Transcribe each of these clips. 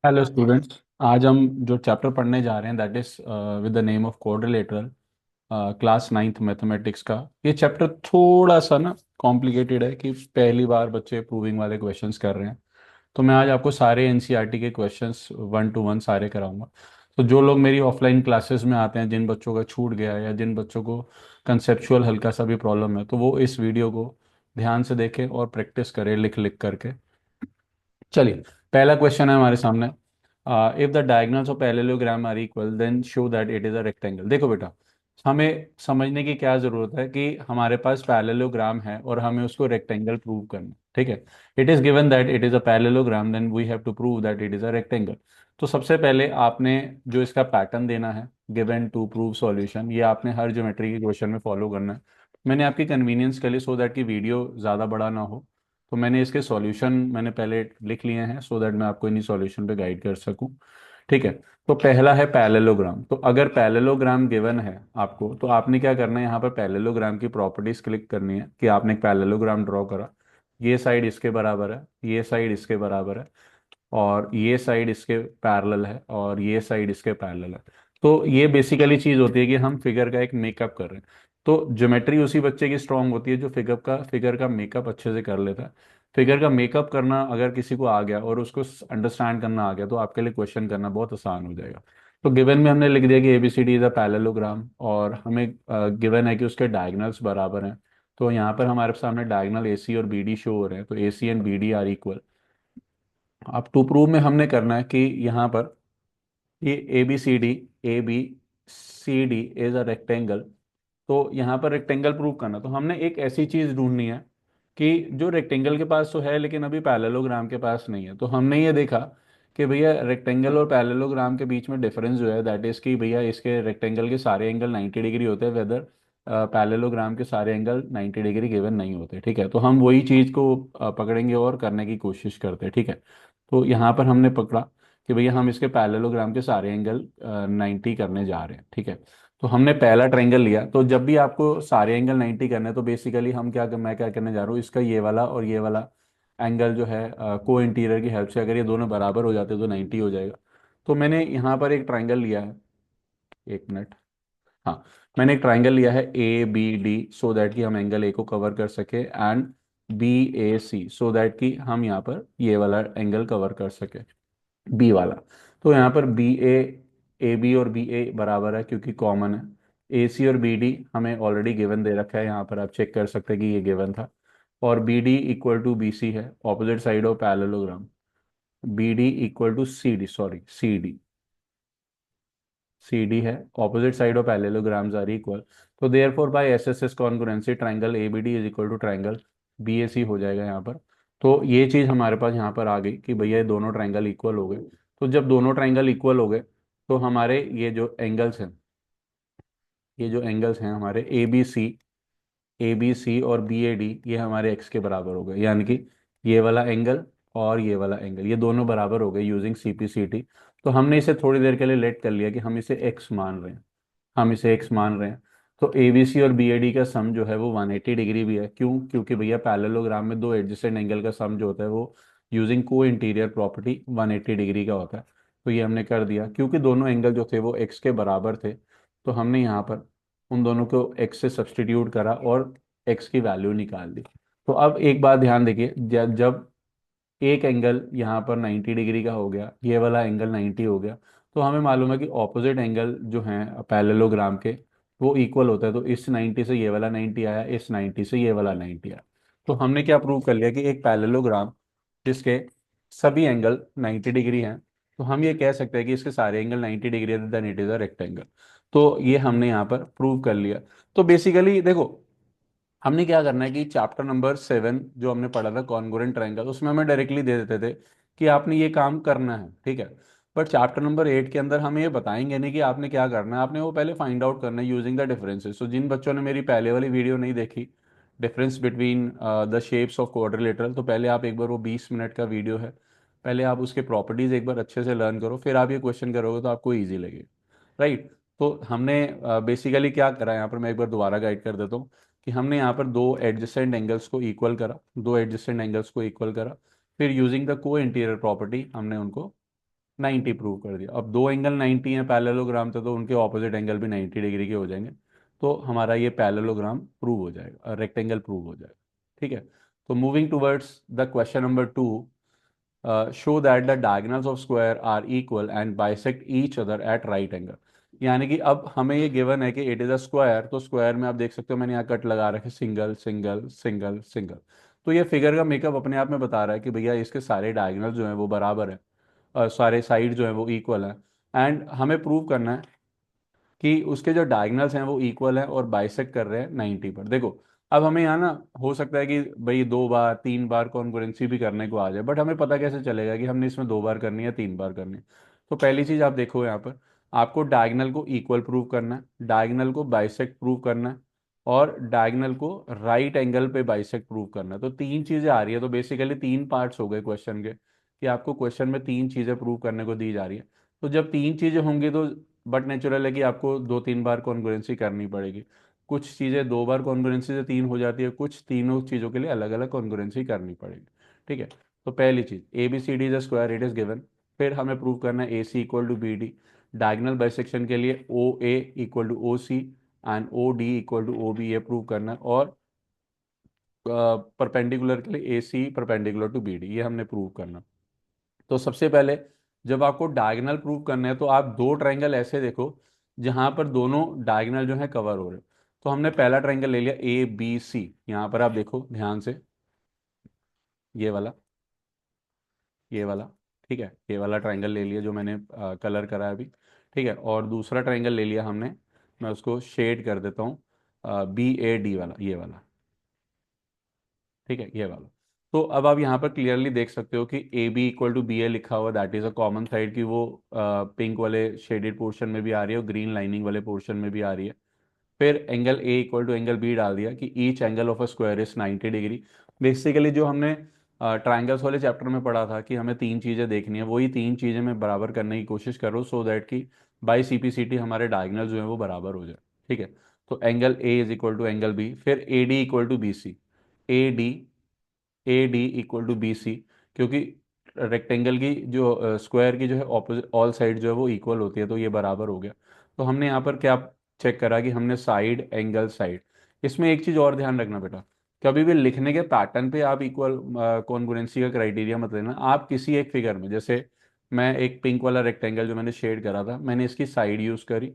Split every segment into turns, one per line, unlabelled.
Hello students. आज हम जो चैप्टर पढ़ने जा रहे हैं that is with the name of quadrilateral, class ninth mathematics का। ये चैप्टर थोड़ा सा ना कॉम्प्लिकेटेड है कि पहली बार बच्चे प्रूविंग वाले क्वेश्चंस कर रहे हैं। तो मैं आज आपको सारे एनसीईआरटी के क्वेश्चंस वन टू वन सारे कराऊंगा। तो जो लोग मेरी ऑफलाइन क्लासेस में आते हैं, जिन बच्चों का छूट गया है या जिन बच्चों को कंसेप्चुअल हल्का सा भी प्रॉब्लम है, तो वो इस वीडियो को ध्यान से देखें और प्रैक्टिस करें लिख लिख करके। चलिए, पहला क्वेश्चन है हमारे सामने। If the diagonals of parallelogram are equal then show that it is a rectangle. देखो बेटा, हमें समझने की क्या जरूरत है कि हमारे पास पैरेललोग्राम है और हमें उसको रेक्टेंगल प्रूव करना है। ठीक है, it is given that it is a parallelogram then we have to prove that it is a rectangle. तो सबसे पहले आपने जो इसका पैटर्न देना है, गिवन टू प्रूव सॉल्यूशन, ये आपने हर ज्योमेट्री के क्वेश्चन में फॉलो करना है। मैंने आपकी कन्वीनियंस के लिए, सो दैट की वीडियो ज़्यादा बड़ा ना हो, तो मैंने इसके सॉल्यूशन मैंने पहले लिख लिए हैं सो दैट मैं आपको इन्हीं सॉल्यूशन पे गाइड कर सकूं। ठीक है, तो पहला है पैरेललोग्राम। तो अगर पैरेललोग्राम गिवन है आपको, तो आपने क्या करना है, यहाँ पर पैरेललोग्राम की प्रॉपर्टीज क्लिक करनी है कि आपने एक पैरेललोग्राम ड्रॉ करा। ये साइड इसके बराबर है, ये साइड इसके बराबर है, और ये साइड इसके पैरेलल है, और ये साइड इसके पैरेलल है। तो ये बेसिकली चीज होती है कि हम फिगर का एक मेकअप कर रहे हैं। तो ज्योमेट्री उसी बच्चे की स्ट्रांग होती है जो फिगर का मेकअप अच्छे से कर लेता है। फिगर का मेकअप करना अगर किसी को आ गया और उसको अंडरस्टैंड करना आ गया, तो आपके लिए क्वेश्चन करना बहुत आसान हो जाएगा। तो गिवन में हमने लिख दिया कि एबीसीडी इज अ पैरेललोग्राम, और हमें गिवन है कि उसके डायगोनल्स बराबर हैं। तो यहाँ पर हमारे सामने डायगोनल एसी और बीडी शो हो रहे हैं, तो AC and BD are equal. अब टू प्रूव में हमने करना है कि यहाँ पर ये A B C D is a rectangle. तो यहाँ पर रेक्टेंगल प्रूव करना, तो हमने एक ऐसी चीज ढूंढनी है कि जो रेक्टेंगल के पास तो है लेकिन अभी पैरेललोग्राम के पास नहीं है। तो हमने ये देखा कि भैया रेक्टेंगल और पैरेललोग्राम के बीच में डिफरेंस जो है दैट इज कि भैया इसके रेक्टेंगल के सारे एंगल 90 डिग्री होते हैं, वेदर पैरेललोग्राम के सारे एंगल 90 डिग्री गिवन नहीं होते। ठीक है, तो हम वही चीज को पकड़ेंगे और करने की कोशिश करते हैं। ठीक है, तो यहाँ पर हमने पकड़ा कि भैया हम इसके पैरेललोग्राम के सारे एंगल 90 करने जा रहे हैं। ठीक है, तो हमने पहला ट्रायंगल लिया। तो जब भी आपको सारे एंगल 90 करने हैं, तो बेसिकली हम मैं क्या करने जा रहा हूँ, इसका ये वाला और ये वाला एंगल जो है को इंटीरियर की हेल्प से अगर ये दोनों बराबर हो जाते तो 90 हो जाएगा। तो मैंने यहाँ पर एक ट्रायंगल लिया है, एक मिनट। हाँ, मैंने एक ट्रायंगल लिया है A B D, so that कि हम एंगल ए को कवर कर सके, and B A C, so that कि हम यहाँ पर ये वाला एंगल कवर कर सके, बी वाला। तो यहाँ पर ए बी और बी ए बराबर है क्योंकि कॉमन है। ए सी और बी डी हमें ऑलरेडी गिवन दे रखा है, यहाँ पर आप चेक कर सकते हैं कि ये गिवन था। और B D equal to B C है, opposite side of parallelogram. B D equal to C D, sorry C D है, opposite side of parallelograms are equal. तो therefore by S S S congruency triangle A B D is equal to triangle B A C हो जाएगा यहाँ पर। तो ये चीज़ हमारे पास यहाँ पर आ गई कि भैया ये दोनों ट्राइंगल इक्वल हो गए। तो जब दोनों ट्राइंगल इक्वल हो गए, तो हमारे ये जो एंगल्स हैं हमारे ए बी सी और बी ए डी, ये हमारे एक्स के बराबर हो गए, यानी कि ये वाला एंगल और ये वाला एंगल ये दोनों बराबर हो गए using C P C T. तो हमने इसे थोड़ी देर के लिए लेट कर लिया कि हम इसे एक्स मान रहे हैं, हम इसे एक्स मान रहे हैं। तो ए बी सी और बी ए डी का सम जो है वो 180 डिग्री भी है। क्यों? क्योंकि भैया पैरेललोग्राम में दो एडजेसेंट एंगल का सम जो होता है वो यूजिंग को इंटीरियर प्रॉपर्टी 180 डिग्री का होता है। तो ये हमने कर दिया, क्योंकि दोनों एंगल जो थे वो एक्स के बराबर थे, तो हमने यहाँ पर उन दोनों को एक्स से सब्सटीट्यूट करा और एक्स की वैल्यू निकाल दी। तो अब एक बात ध्यान देखिए, जब एक एंगल यहाँ पर 90 डिग्री का हो गया, ये वाला एंगल 90 हो गया, तो हमें मालूम है कि ऑपोजिट एंगल जो हैं पैरेललोग्राम के वो इक्वल होता है। तो इस 90 से ये वाला 90 आया, इस 90 से ये वाला 90 आया। तो हमने क्या प्रूव कर लिया कि एक पैरेललोग्राम जिसके सभी एंगल 90 डिग्री हैं, तो हम ये कह सकते हैं कि इसके सारे एंगल 90 डिग्री है, then it is a rectangle. तो ये हमने यहाँ पर प्रूव कर लिया। तो बेसिकली देखो, हमने क्या करना है कि चैप्टर नंबर 7 जो हमने पढ़ा था कॉन्ग्रुएंट ट्रायंगल, उसमें हमें डायरेक्टली दे देते थे कि आपने ये काम करना है। ठीक है, बट चैप्टर नंबर 8 के अंदर हमें ये बताएंगे नहीं कि आपने क्या करना है, आपने वो पहले फाइंड आउट करना है यूजिंग द डिफरेंसेस। सो जिन बच्चों ने मेरी पहले वाली वीडियो नहीं देखी, difference between the shapes of quadrilateral, तो पहले आप एक बार वो 20 मिनट का वीडियो है, पहले आप उसके प्रॉपर्टीज एक बार अच्छे से लर्न करो, फिर आप ये क्वेश्चन करोगे तो आपको ईजी लगेगा। राइट, तो हमने बेसिकली क्या करा यहाँ पर, मैं एक बार दोबारा गाइड कर देता हूँ कि हमने यहाँ पर दो एडजेसेंट एंगल्स को इक्वल करा, फिर यूजिंग द को इंटीरियर प्रॉपर्टी हमने उनको 90 प्रूव कर दिया। अब दो एंगल 90 हैं पैरेललोग्राम थे, तो उनके ऑपोजिट एंगल भी 90 डिग्री के हो जाएंगे। तो हमारा ये पैरेललोग्राम प्रूव हो जाएगा, रेक्टेंगल प्रूव हो जाएगा। ठीक है। तो moving towards the question number 2, show that the diagonals of square are equal and bisect each other at right angle. यानी कि अब हमें ये गिवन है कि इट इज अ स्क्वायर, तो स्क्वायर में आप देख सकते हो मैंने यहाँ कट लगा रखे, सिंगल सिंगल सिंगल सिंगल। तो ये फिगर का मेकअप अपने आप में बता रहा है कि भैया इसके सारे डायगोनल जो हैं वो बराबर है, सारे साइड जो हैं वो इक्वल हैं। एंड हमें प्रूव करना है कि उसके जो डायगोनल्स हैं वो इक्वल हैं और बाइसेक्ट कर रहे हैं 90 पर। देखो, अब हमें यहाँ ना हो सकता है कि भाई 2 बार 3 बार कॉन्करेंसी भी करने को आ जाए, बट हमें पता कैसे चलेगा कि हमने इसमें 2 बार करनी है 3 बार करनी है। तो पहली चीज आप देखो यहाँ पर, आपको डायगोनल को इक्वल प्रूव करना है, डायगोनल को बाइसेक्ट प्रूव करना है, और डायगोनल को राइट एंगल पे बाइसेक्ट प्रूव करना है। तो तीन चीजें आ रही है, तो बेसिकली तीन पार्ट्स हो गए क्वेश्चन के, कि आपको क्वेश्चन में तीन चीजें प्रूव करने को दी जा रही है। तो जब तीन चीजें होंगी तो बट नेचुरल है कि आपको 2-3 बार कॉन्ग्रुएंसी करनी पड़ेगी। कुछ चीज़ें 2 बार कॉन्ग्रुएंसी से तीन हो जाती है, कुछ तीनों चीज़ों के लिए अलग अलग कॉन्ग्रुएंसी करनी पड़ेगी। ठीक है। तो पहली चीज़, A B C D is square, it is given. फिर हमें प्रूव करना है A C equal to B D. Diagonal bisection के लिए O A equal to O C and O D equal to O B, ये prove करना है। और परपेंडिकुलर के लिए A C perpendicular to B D, ये हमने प्रूव करना। तो सबसे पहले जब आपको डायगोनल प्रूव करना है तो आप दो ट्रायंगल ऐसे देखो जहां पर दोनों डायगोनल जो है कवर हो रहे हो। तो हमने पहला ट्रायंगल ले लिया ए बी सी, यहां पर आप देखो ध्यान से, ये वाला, ये वाला। ठीक है, ये वाला ट्रायंगल ले लिया जो मैंने कलर करा है अभी। ठीक है, और दूसरा ट्रायंगल ले लिया हमने, मैं उसको शेड कर देता हूँ, बी ए डी वाला, ये वाला। ठीक है, ये वाला। तो अब आप यहाँ पर क्लियरली देख सकते हो कि A B equal to B A लिखा हुआ, that is a common side की वो पिंक वाले शेडेड पोर्शन में भी आ रही है और ग्रीन लाइनिंग वाले पोर्शन में भी आ रही है। फिर angle A equal to angle B डाल दिया कि each angle of a square is 90 degree. Basically जो हमने ट्राइंगल्स वाले चैप्टर में पढ़ा था कि हमें तीन चीज़ें देखनी है, वही तीन चीज़ें मैं बराबर करने की कोशिश कर रहा हूँ, सो दैट कि by C P C T हमारे डायगनल जो है वो बराबर हो जाए। ठीक है। तो angle A is equal to angle B, फिर A D equal to B C, A D A D equal to B C, क्योंकि रेक्टेंगल की जो स्क्वायर की जो है ऑपोजिट ऑल साइड जो है वो इक्वल होती है, तो ये बराबर हो गया। तो हमने यहाँ पर क्या चेक करा कि हमने साइड एंगल साइड। इसमें एक चीज़ और ध्यान रखना बेटा, कभी भी लिखने के पैटर्न पे आप इक्वल कॉन्ग्रुएंसी का क्राइटेरिया मत लेना। आप किसी एक फिगर में, जैसे मैं एक पिंक वाला रेक्टेंगल जो मैंने शेड करा था, मैंने इसकी साइड यूज़ करी,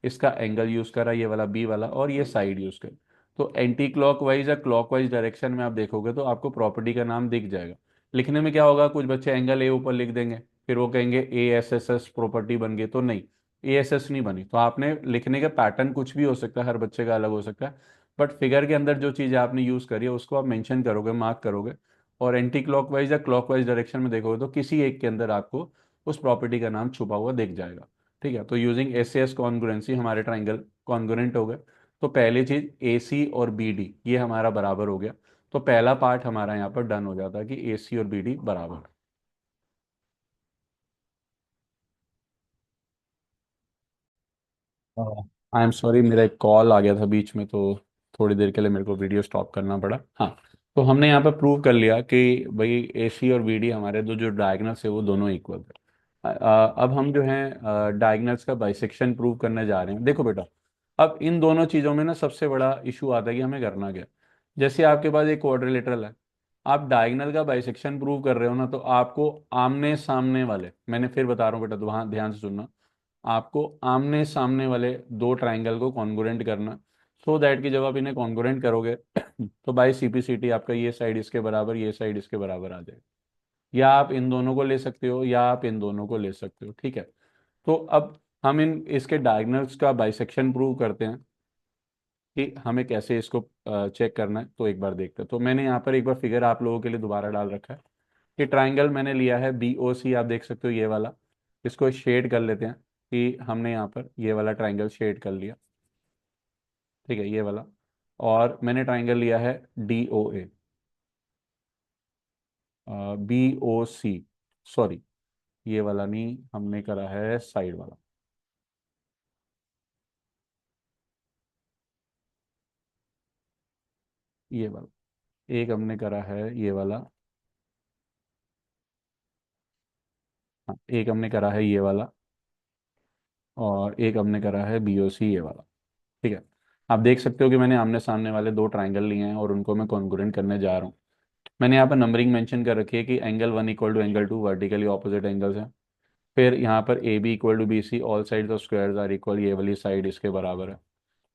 इसका एंगल यूज़ करा ये वाला बी वाला, और ये साइड यूज़ करी। तो एंटी क्लॉकवाइज या क्लॉकवाइज डायरेक्शन में आप देखोगे तो आपको प्रॉपर्टी का नाम दिख जाएगा। लिखने में क्या होगा, कुछ बच्चे एंगल ए ऊपर लिख देंगे, फिर वो कहेंगे A S S S property बन गई, तो नहीं, ए एस एस नहीं बनी। तो आपने लिखने का पैटर्न कुछ भी हो सकता है, हर बच्चे का अलग हो सकता है, बट फिगर के अंदर जो चीज़ आपने यूज़ करी है उसको आप मेंशन करोगे, मार्क करोगे। और एंटी क्लॉकवाइज या क्लॉकवाइज डायरेक्शन में देखोगे तो किसी एक के अंदर आपको उस प्रॉपर्टी का नाम छुपा हुआ दिख जाएगा। ठीक है। तो यूजिंग एस एस कॉन्ग्रुएंसी हमारे ट्राइंगल कॉन्ग्रुएंट हो गए। तो पहली चीज ए सी और बी डी ये हमारा बराबर हो गया। तो पहला पार्ट हमारा यहाँ पर डन हो जाता है कि ए सी और बी डी बराबर। आई एम सॉरी, मेरा एक कॉल आ गया था बीच में, तो थोड़ी देर के लिए मेरे को वीडियो स्टॉप करना पड़ा। हाँ, तो हमने यहाँ पर प्रूव कर लिया कि भाई ए सी और बी डी हमारे दो जो डायगनल्स है वो दोनों इक्वल है। अब हम जो है डायगनल्स का बाइसेक्शन प्रूव करने जा रहे हैं। देखो बेटा, अब इन दोनों चीज़ों में ना सबसे बड़ा इशू आता है कि हमें करना क्या। जैसे आपके पास एक क्वाड्रिलेटरल है, आप डायगोनल का बाइसेक्शन प्रूव कर रहे हो ना, तो आपको आमने सामने वाले, मैंने फिर बता रहा हूँ बेटा, तो वहाँ ध्यान से सुनना, आपको आमने सामने वाले दो ट्राइंगल को कॉन्ग्रुएंट करना, सो दैट कि जब आप इन्हें कॉन्ग्रुएंट करोगे तो बाई सीपीसीटी आपका ये साइड इसके बराबर, ये साइड इसके बराबर आ जाएगा। या आप इन दोनों को ले सकते हो या आप इन दोनों को ले सकते हो। ठीक है। तो अब हम इन इसके डायगोनल्स का बाइसेक्शन प्रूव करते हैं कि हमें कैसे इसको चेक करना है। तो एक बार देखते हैं। तो मैंने यहाँ पर एक बार फिगर आप लोगों के लिए दोबारा डाल रखा है कि ट्राइंगल मैंने लिया है बी ओ सी, आप देख सकते हो ये वाला। इसको शेड कर लेते हैं कि हमने यहाँ पर ये वाला ट्राइंगल शेड कर लिया। ठीक है, ये वाला। और मैंने ट्राइंगल लिया है डी ओ ए, बी ओ सी, सॉरी, ये वाला नहीं, हमने करा है साइड वाला, ये वाला। एक हमने करा है ये वाला। हाँ, एक हमने करा है ये वाला, और एक हमने करा है BOC ये वाला। ठीक है, आप देख सकते हो कि मैंने आमने सामने वाले दो ट्राइंगल लिए हैं और उनको मैं कॉन्ग्रुएंट करने जा रहा हूँ। मैंने यहाँ पर नंबरिंग मेंशन कर रखी है कि angle 1 equal to angle 2 vertically opposite angles हैं। फिर यहाँ पर AB equal to BC, all sides of squares are equal, ये वाली साइड इसके बराबर है।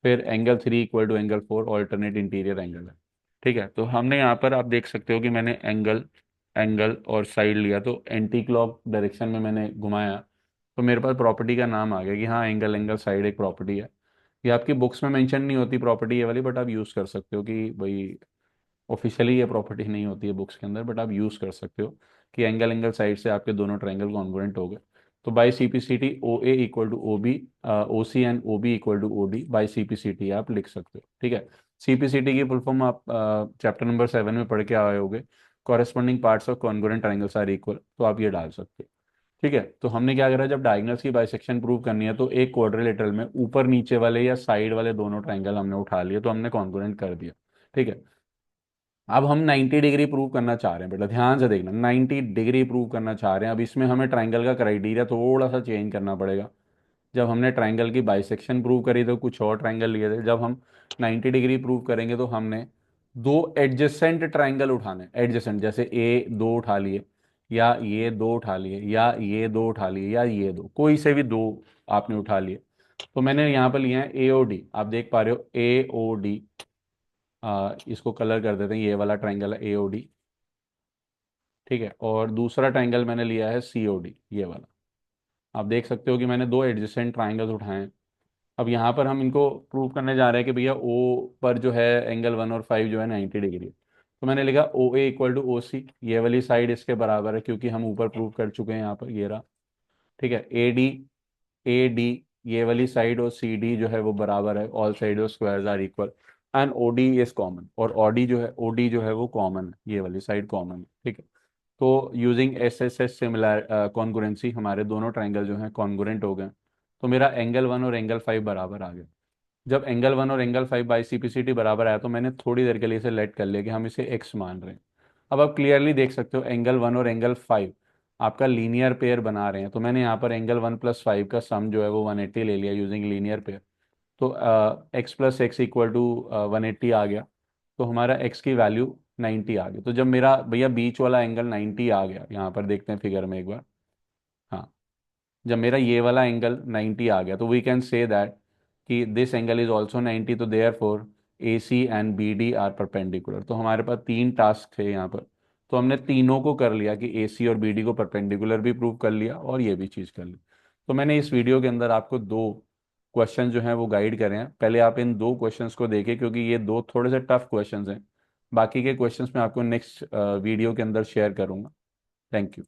फिर angle 3 equal to angle 4, alternate interior angle है। ठीक है, तो हमने यहाँ पर आप देख सकते हो कि मैंने एंगल एंगल और साइड लिया, तो एंटी क्लॉक डायरेक्शन में मैंने घुमाया, तो मेरे पास प्रॉपर्टी का नाम आ गया कि हाँ एंगल एंगल साइड एक प्रॉपर्टी है। ये आपकी बुक्स में मेंशन नहीं होती प्रॉपर्टी ये वाली, बट आप यूज़ कर सकते हो कि भाई ऑफिशियली ये प्रॉपर्टी नहीं होती है बुक्स के अंदर, बट आप यूज़ कर सकते हो कि एंगल एंगल साइड से आपके दोनों ट्रायंगल कॉन्ग्रुएंट हो गए। तो by CPCT OA equal to OB, OC and OB equal to OD by CPCT आप लिख सकते हो। ठीक है, CPCT की फुल फॉर्म आप चैप्टर नंबर 7 में पढ़ के आए होगे, corresponding parts of congruent triangles are equal, तो आप ये डाल सकते हो। ठीक है, तो हमने क्या करा, जब डायगोनल्स की बाइसेक्शन प्रूव करनी है तो एक क्वाड्रिलेटरल में ऊपर नीचे वाले या साइड वाले दोनों ट्रायंगल हमने उठा लिए, तो हमने कॉन्ग्रुएंट कर दिया। ठीक है, अब हम 90 डिग्री प्रूव करना चाह रहे हैं, बेटा ध्यान से देखना, 90 डिग्री प्रूव करना चाह रहे हैं। अब इसमें हमें ट्रायंगल का क्राइटेरिया थोड़ा सा चेंज करना पड़ेगा। जब हमने ट्रायंगल की बाइसेक्शन प्रूव करी तो कुछ और ट्रायंगल लिए थे, जब हम 90 डिग्री प्रूव करेंगे तो हमने दो एडजेसेंट ट्रायंगल उठाने, एडजेसेंट जैसे ए दो उठा लिए, या ये दो उठा लिए, या ये दो उठा लिए, या ये दो, कोई से भी दो आपने उठा लिए। तो मैंने यहाँ पर लिया है AOD, आप देख पा रहे हो AOD। इसको कलर कर देते हैं, ये वाला ट्रायंगल है AOD। ठीक है, और दूसरा ट्रायंगल मैंने लिया है COD, ये वाला। आप देख सकते हो कि मैंने दो एडजेसेंट ट्रायंगल्स उठाए हैं। अब यहाँ पर हम इनको प्रूव करने जा रहे हैं कि भैया O पर जो है एंगल 1 और 5 जो है 90 डिग्री है। तो मैंने लिखा OA इक्वल टू OC, ये वाली साइड इसके बराबर है क्योंकि हम ऊपर प्रूव कर चुके हैं यहाँ पर, ये रहा। ठीक है, AD ये वाली साइड और CD जो है वो बराबर है, all side of squares are equal, and OD is common, और OD जो है वो कॉमन है, ये वाली साइड कॉमन है। ठीक है, तो यूजिंग SSS सिमिलर कॉन्ग्रुएंसी हमारे दोनों ट्रायंगल जो हैं कॉन्ग्रुएंट हो गए। तो मेरा एंगल 1 और एंगल 5 बराबर आ गया। जब एंगल 1 और एंगल 5 बाई CPCT बराबर आया तो मैंने थोड़ी देर के लिए इसे लेट कर लिया कि हम इसे x मान रहे हैं। अब आप क्लियरली देख सकते हो एंगल 1 और एंगल 5 आपका लीनियर पेयर बना रहे हैं, तो मैंने यहाँ पर एंगल 1 प्लस 5 का सम जो है वो 180 ले लिया यूजिंग लीनियर पेयर। तो x plus x equal to 180 आ गया, तो हमारा x की वैल्यू 90 आ गई। तो जब मेरा भैया बीच वाला एंगल 90 आ गया, यहाँ पर देखते हैं फिगर में एक बार, हाँ, जब मेरा ये वाला एंगल 90 आ गया तो वी कैन से दैट कि दिस एंगल इज ऑल्सो 90, तो therefore AC and BD are perpendicular. तो हमारे पास तीन टास्क थे यहाँ पर, तो हमने तीनों को कर लिया कि AC और BD को परपेंडिकुलर भी प्रूव कर लिया और ये भी चीज़ कर ली। तो मैंने इस वीडियो के अंदर आपको दो क्वेश्चन जो हैं वो गाइड करे हैं, पहले आप इन दो क्वेश्चंस को देखिए क्योंकि ये दो थोड़े से टफ क्वेश्चंस हैं। बाकी के क्वेश्चंस मैं आपको नेक्स्ट वीडियो के अंदर शेयर करूंगा। Thank you.